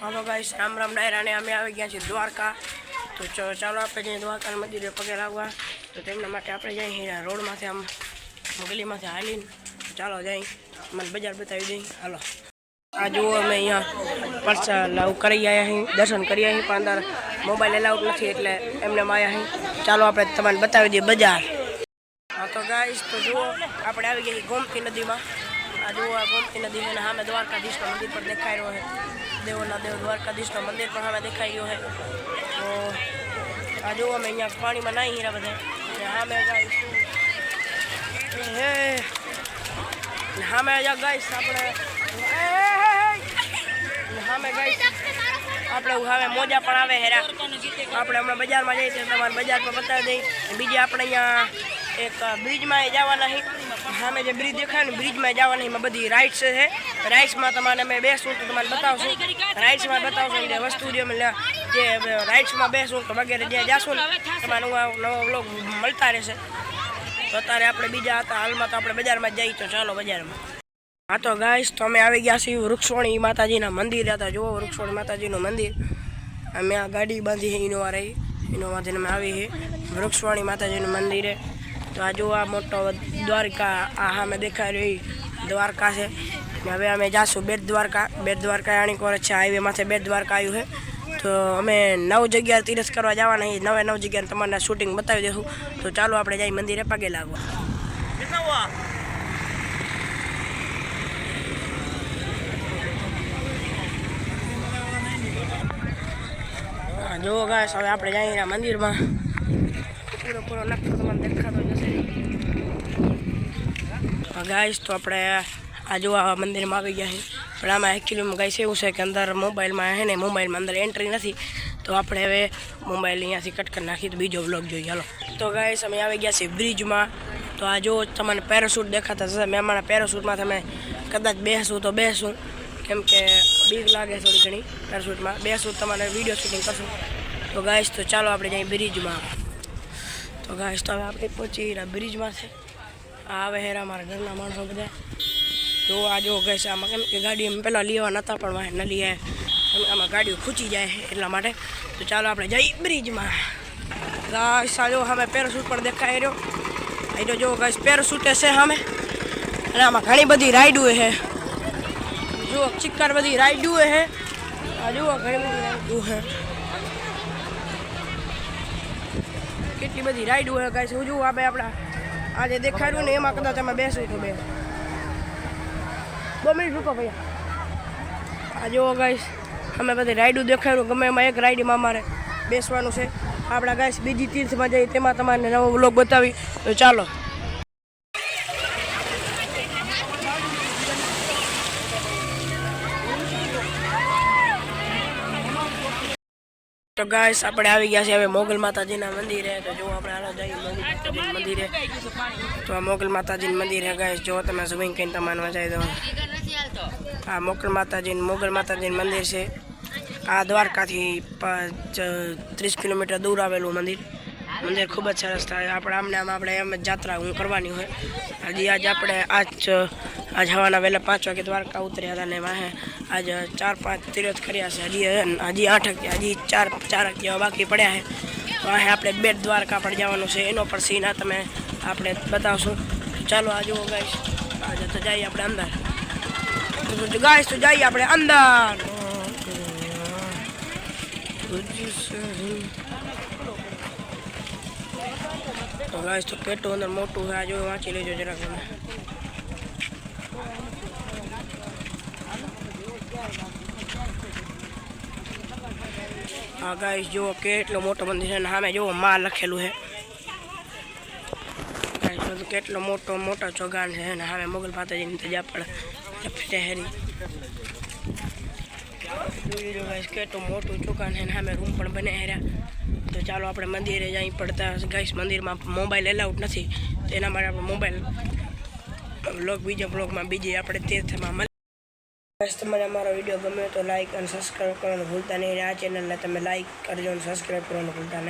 Hello guys, Ram Ram डायरा ने अमे આવી ગયા છે દ્વારકા। તો ચાલો આપણે જઈએ દ્વારકા મંદિરે પગે લાગવા। તો તેમના માટે આપણે જઈએ રોડમાંથી આમ ગલીમાંથી હાલીને ચાલો જઈએ મને બજાર બતાવી દઈએ। હાલો આ જુઓ અમે અહીંયા પરસા લાવ કરી આવ્યા અહીં, દર્શન કરી આવ્યા પણ અંદર મોબાઈલ એલાઉડ નથી એટલે એમને આવ્યા અહીં। ચાલો આપણે તમને બતાવી દઈએ બજાર। હા તો ગાઈસ, તો જુઓ આપણે આવી ગયા ગોમતી નદીમાં। આ જુઓ આ ગોમતી નદી છે ને સામે દ્વારકાધીશના મંદિર પર દેખાઈ રહ્યો છે। દેવોના દેવ દ્વારકાધીશનો મંદિર પણ સામે દેખાઈ ગયો છે। તો આ જુઓ અમે અહીંયા પાણીમાં નાહી હીરા બધા સામે ગાઈસ સામે ગાઈસ આપણે સામે ગાઈસ આપણે સામે મોજા પણ આવે હેરા। આપણે હમણાં બજારમાં જઈએ તો તમારે બજાર પર બતાવી દઈએ। બીજી આપણે અહીંયા એક બ્રિજમાં જવાના છે। સામે જે બ્રિજ દેખાય ને બ્રિજમાં જવાના એમાં બધી રાઇડ્સ છે। રાઇડ્સમાં તમારે અમે બેસું તો તમારે બતાવશું, રાઇડ્સમાં બતાવશું જે વસ્તુ જે અમે જે રાઇડ્સમાં બેસું તો વગેરે જ્યાં જાશું ને તમારે નવો વ્લોગ મળતા રહેશે। તો અત્યારે આપણે બીજા હતા હાલમાં તો આપણે બજારમાં જ જઈએ। તો ચાલો બજારમાં। હા તો ગાઈસ, તો અમે આવી ગયા છીએ વૃક્ષવાણી માતાજીના મંદિર હતા। જુઓ વૃક્ષવાણી માતાજીનું મંદિર, અમે આ ગાડી બાંધી છે ઇનોવા રહી, ઇનોવાથી અમે આવી છે વૃક્ષવાણી માતાજીનું મંદિરે। તો આ જુઓ આ મોટો દ્વારકા આ સામે દેખાઈ રહી દ્વારકા છે। હવે અમે જાશું બેટ દ્વારકા। બેટ દ્વારકા આણીક વર્ષ છે હાઈવે માથે બેટ દ્વારકા આવ્યું છે। તો અમે 9 જગ્યાએ તીરથ કરવા જવાના છીએ। 9 જગ્યાએ તમારે શૂટિંગ બતાવી દઈશું। તો ચાલો આપણે જઈ મંદિરે પગે લાગવા। જુઓ ગાઈસ, હવે આપણે જઈએ મંદિરમાં। પૂરો નકશો તમને દેખાતો જશે ગાઈસ। તો આપણે આ જોવા મંદિરમાં આવી ગયા છીએ પણ આમાં એકચ્યુઅલીમાં ગાઈસ એવું છે કે અંદર મોબાઈલમાં છે ને મોબાઈલમાં અંદર એન્ટ્રી નથી। તો આપણે હવે મોબાઈલ અહીંયાથી કટ કરી નાખી તો બીજો વ્લોગ જોઈએ। હાલો તો ગાઈસ, અમે આવી ગયા છીએ બ્રિજમાં। તો આ જો તમને પેરાશૂટ દેખાતા હશે। મેં અમારા પેરાશૂટમાં તમે કદાચ બેસું તો બેસું, કેમ કે બીક લાગે થોડી ઘણી પેરાશૂટમાં બેસું તમારે વિડીયો શૂટિંગ કરશું। તો ગાઈસ, તો ચાલો આપણે જઈએ બ્રિજમાં। તો ગાઈસ, તો હવે આપણે પહોંચી રહ્યા બ્રિજમાં છે। આ આવે હેરા અમારા ઘરના માણસો બધા। તો આ જો ગાઈસ આમાં કેમ કે ગાડી અમે પહેલાં લેવા નહોતા પણ વાહે ન લઈએ, આમાં ગાડીઓ ખૂંચી જાય એટલા માટે। તો ચાલો આપણે જઈએ બ્રિજમાં। ગાઈસ આ જો સામે પેરાશૂટ પણ દેખાઈ રહ્યો। એ જો ગાઈસ પેરાશૂટે છે સામે, અને આમાં ઘણી બધી રાઈડો છે। જુઓ ચિક્કાર બધી રાઈડો છે। આ જુઓ ઘણી બધી રાઈડો છે, કેટલી બધી રાઈડો છે ગાઈસ। હું જુઓ આપણે આપણા આ જે દેખાડ્યું ને એમાં કદાચ અમે બેસું તો બે 2 મિનિટ રૂકો ભૈયા। આ જુઓ ગાઈસ અમે બધી રાઈડો દેખાડ્યું, ગમે એમાં એક રાઈડમાં અમારે બેસવાનું છે। આપણા ગાઈસ બીજી તીર્થમાં જઈએ તેમાં તમારે નવો વ્લોગ બતાવી। તો ચાલો તો ગાઈસ આપણે આવી ગયા છે હવે મોગલ માતાજીના મંદિરે। તો જો આપણે હાલો જઈએ મંદિરે। તો આ મોગલ માતાજીનું મંદિર છે ગાઈસ। જો તમે ઝૂમિંગ કરીને તમારે મચાવી દો। આ મોગલ માતાજીનું મંદિર છે। આ દ્વારકાથી 30 કિલોમીટર દૂર આવેલું મંદિર ખૂબ જ સરસ થાય। આપણે એમ જ જાત્રા હું કરવાની હોય। હજી આજ આપણે આજ હવાના વહેલા 5 વાગે દ્વારકા ઉતર્યા હતા ને વાહે આજ 4-5 તીરથ કર્યા છે। હજી 8 હજી 4 જેવા બાકી પડ્યા છે। તો વાહે આપણે બેટ દ્વારકા પણ જવાનું છે, એનો પણ સીન તમે આપણે બતાવશું। ચાલો આ જુઓ ગાઈસ, આજે તો જઈએ આપણે અંદર। ગાઈસ તો જઈએ આપણે અંદર। તો ગાઈસ તો કેટલું અંદર મોટું છે, આ જો વાંચી લેજો જરાક તમે। હા ગાઈસ જુઓ કેટલો મોટો મંદિર છે ને સામે જુઓ માં લખેલું છે ગાઈસ। બધું કેટલો મોટો ચોગાન છે ને સામે મોગલ માતાજીની તજા પણ શહેરી જો ગાઈસ કેટલું મોટું ચોગાન છે ને સામે રૂમ પણ બને હેર્યા। તો ચાલો આપણે મંદિરે જઈ પડતા ગાઈસ। મંદિરમાં મોબાઈલ એલાઉડ નથી, તેના માટે આપણે મોબાઈલ વ્લોગ બીજા વ્લોગમાં બીજી આપણે તીર્થમાં મળીએ। તમને અમારો વિડીયો ગમે તો લાઈક અને સબસ્ક્રાઈબ કરવાનું ભૂલતા નહીં। આ ચેનલને તમે લાઈક કરજો અને સબસ્ક્રાઈબ કરવાનું ભૂલતા નહીં।